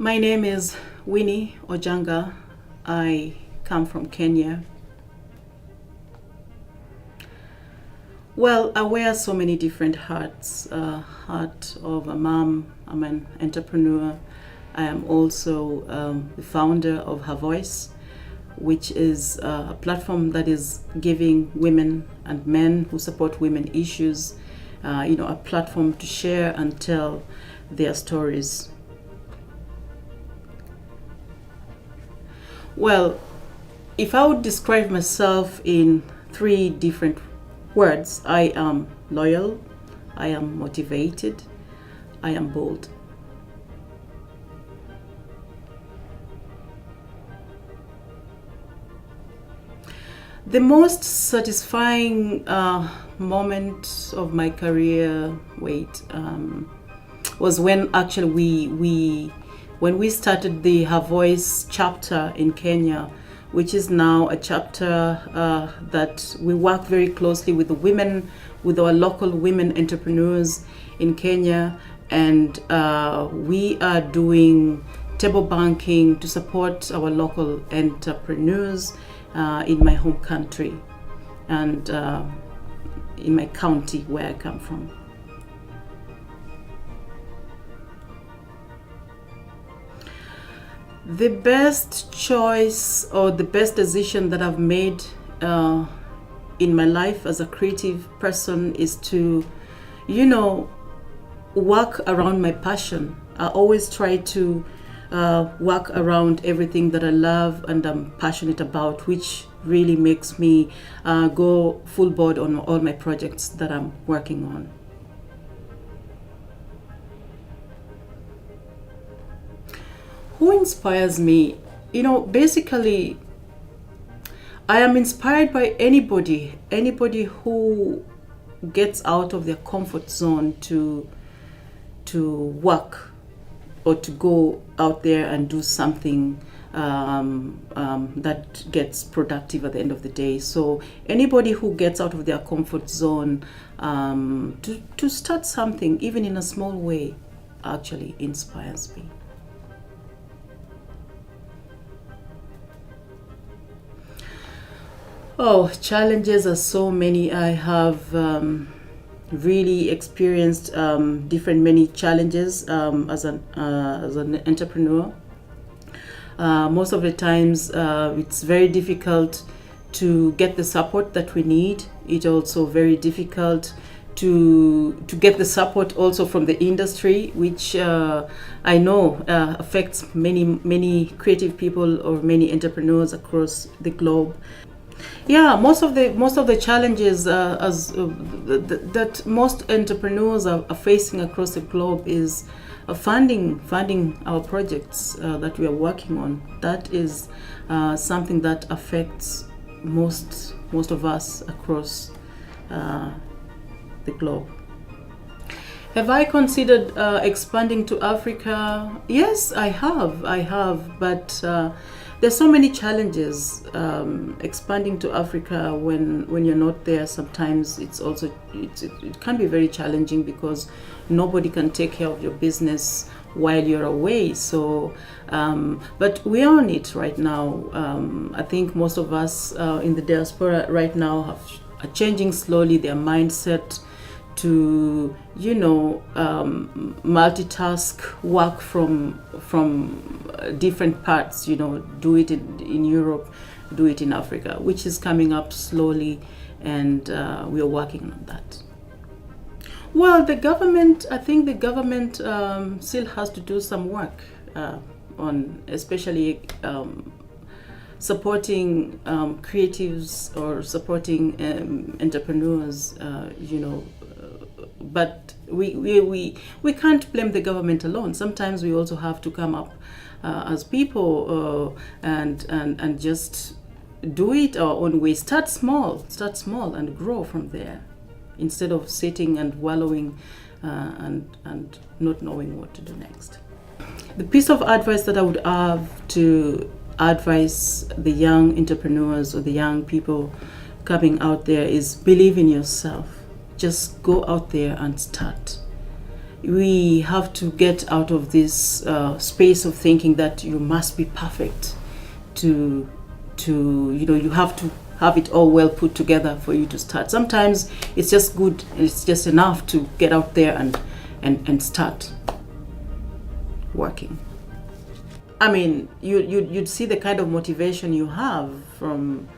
My name is Winnie Ojanga. I come from Kenya. Well, I wear so many different hats. Hat of a mom, I'm an entrepreneur. I am also the founder of Her Voice, which is a platform that is giving women and men who support women issues, a platform to share and tell their stories. Well, if I would describe myself in three different words, I am loyal, I am motivated, I am bold. The most satisfying moment of my career, was when actually when we started the Her Voice chapter in Kenya, which is now a chapter that we work very closely with the women, with our local women entrepreneurs in Kenya, and we are doing table banking to support our local entrepreneurs in my home country and in my county where I come from. The best choice or the best decision that I've made in my life as a creative person is to, work around my passion. I always try to work around everything that I love and I'm passionate about, which really makes me go full board on all my projects that I'm working on. Who inspires me? Basically, I am inspired by anybody who gets out of their comfort zone to work or to go out there and do something that gets productive at the end of the day. So anybody who gets out of their comfort zone to start something, even in a small way, actually inspires me. Oh, challenges are so many. I have really experienced many challenges as an entrepreneur. Most of the times, it's very difficult to get the support that we need. It's also very difficult to get the support also from the industry, which I know affects many creative people or many entrepreneurs across the globe. Yeah, most of the challenges that most entrepreneurs are facing across the globe is funding our projects that we are working on. That is something that affects most of us across the globe. Have I considered expanding to Africa? Yes, I have, but there's so many challenges expanding to Africa when you're not there. Sometimes it can be very challenging because nobody can take care of your business while you're away. So, but we're on it right now. I think most of us in the diaspora right now are changing slowly their mindset to multitask, work from different parts, do it in Europe, do it in Africa, which is coming up slowly, and we are working on that. Well, I think the government still has to do some work on especially supporting creatives or supporting entrepreneurs, but we can't blame the government alone. Sometimes we also have to come up as people and just do it our own way. Start small and grow from there, instead of sitting and wallowing and not knowing what to do next. The piece of advice that I would have to advise the young entrepreneurs or the young people coming out there is believe in yourself. Just go out there and start. we have to get out of this space of thinking that you must be perfect to you have to have it all well put together for you to start. Sometimes it's just good, it's just enough to get out there and start working. I mean, you'd see the kind of motivation you have from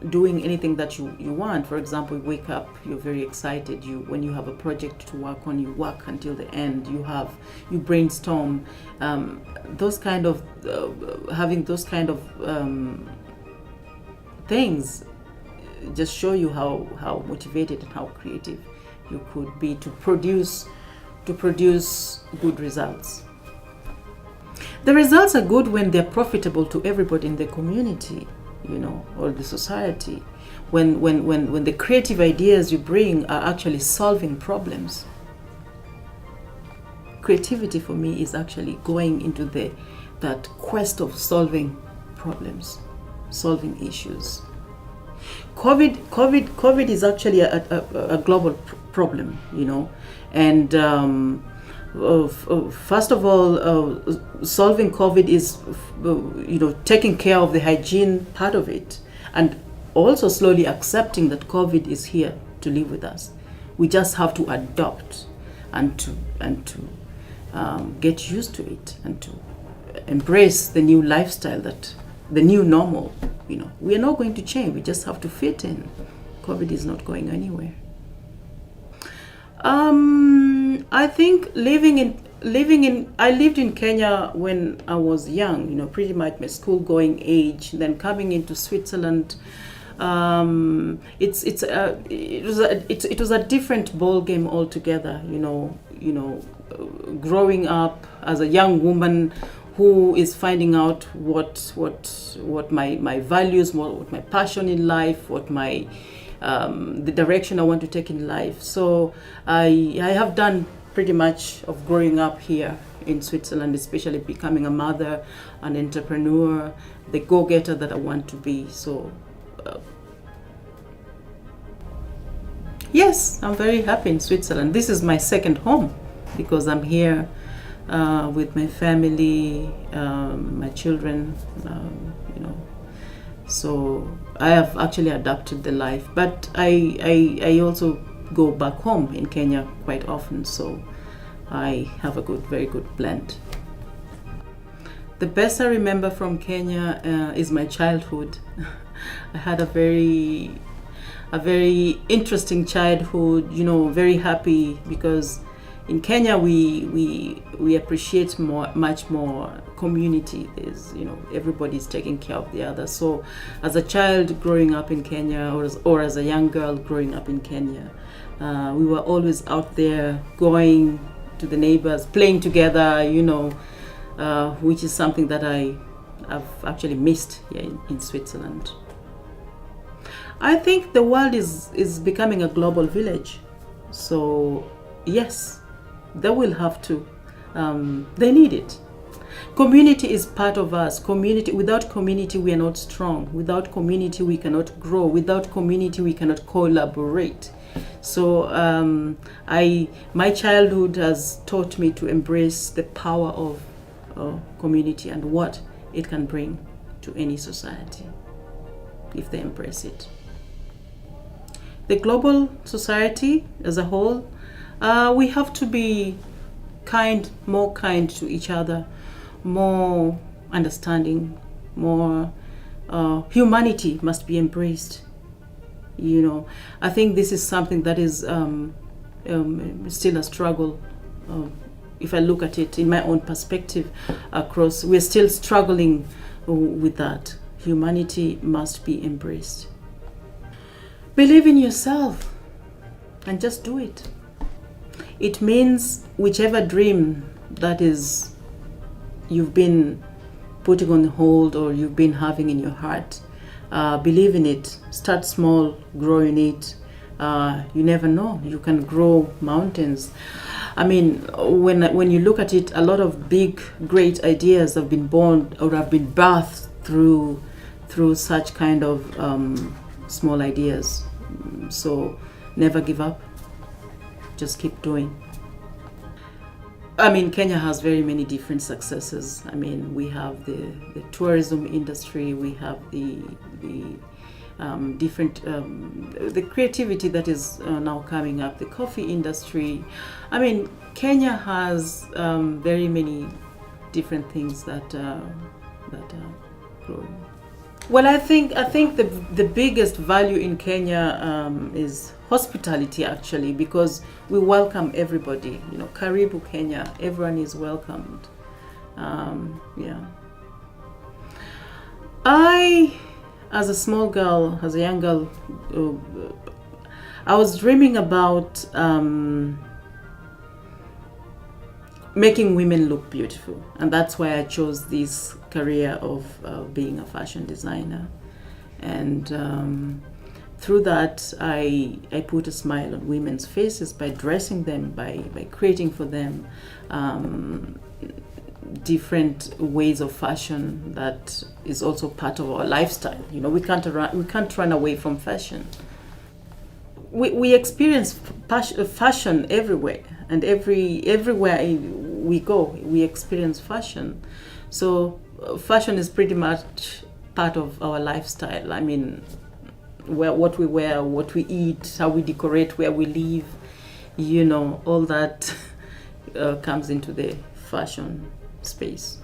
doing anything that you want. For example, you wake up, you're very excited. When you have a project to work on, you work until the end. You brainstorm. Those kind of having those kind of things just show you how motivated and how creative you could be to produce good results. The results are good when they're profitable to everybody in the community, or the society. When the creative ideas you bring are actually solving problems. Creativity for me is actually going into that quest of solving problems, solving issues. COVID is actually a global problem, and first of all, solving COVID is, taking care of the hygiene part of it, and also slowly accepting that COVID is here to live with us. We just have to adopt and to get used to it and to embrace the new lifestyle, the new normal. We are not going to change. We just have to fit in. COVID is not going anywhere. I think I lived in Kenya when I was young, pretty much my school going age. Then coming into Switzerland, it was a different ball game altogether. Growing up as a young woman who is finding out what my values, what my passion in life, what my the direction I want to take in life. So I have done pretty much of growing up here in Switzerland, especially becoming a mother, an entrepreneur, the go-getter that I want to be. So yes, I'm very happy in Switzerland. This is my second home because I'm here with my family, my children, So I have actually adapted the life, but I also go back home in Kenya quite often, so I have a very good blend. The best I remember from Kenya is my childhood. I had a very interesting childhood, very happy, because in Kenya we appreciate much more community. There's, everybody's taking care of the other. So as a child growing up in Kenya, or as a young girl growing up in Kenya, we were always out there going to the neighbors, playing together, which is something that I've actually missed here in Switzerland. I think the world is becoming a global village. So yes, they will have to, they need it. Community is part of us. Without community, we are not strong. Without community, we cannot grow. Without community, we cannot collaborate. So my childhood has taught me to embrace the power of community and what it can bring to any society if they embrace it. The global society as a whole, we have to be more kind to each other, more understanding, more humanity must be embraced. I think this is something that is still a struggle. If I look at it in my own perspective we're still struggling with that. Humanity must be embraced. Believe in yourself and just do it. It means whichever dream that is you've been putting on hold or you've been having in your heart, believe in it. Start small, grow in it. You never know, you can grow mountains. I mean, when you look at it, a lot of big, great ideas have been born or have been birthed through such kind of small ideas. So never give up. Just keep doing. I mean, Kenya has very many different successes. I mean, we have the tourism industry, we have the different the creativity that is now coming up, the coffee industry. I mean, Kenya has very many different things that are growing. Well, I think the biggest value in Kenya is hospitality, actually, because we welcome everybody. You know, Karibu Kenya, everyone is welcomed. Yeah. As a small girl, as a young girl, I was dreaming about making women look beautiful, and that's why I chose this career of being a fashion designer. And through that, I put a smile on women's faces by dressing them, by creating for them different ways of fashion that is also part of our lifestyle. You know, we can't run away from fashion. We experience fashion everywhere, and everywhere we go, we experience fashion. So fashion is pretty much part of our lifestyle. I mean, what we wear, what we eat, how we decorate, where we live, you know, all that comes into the fashion space.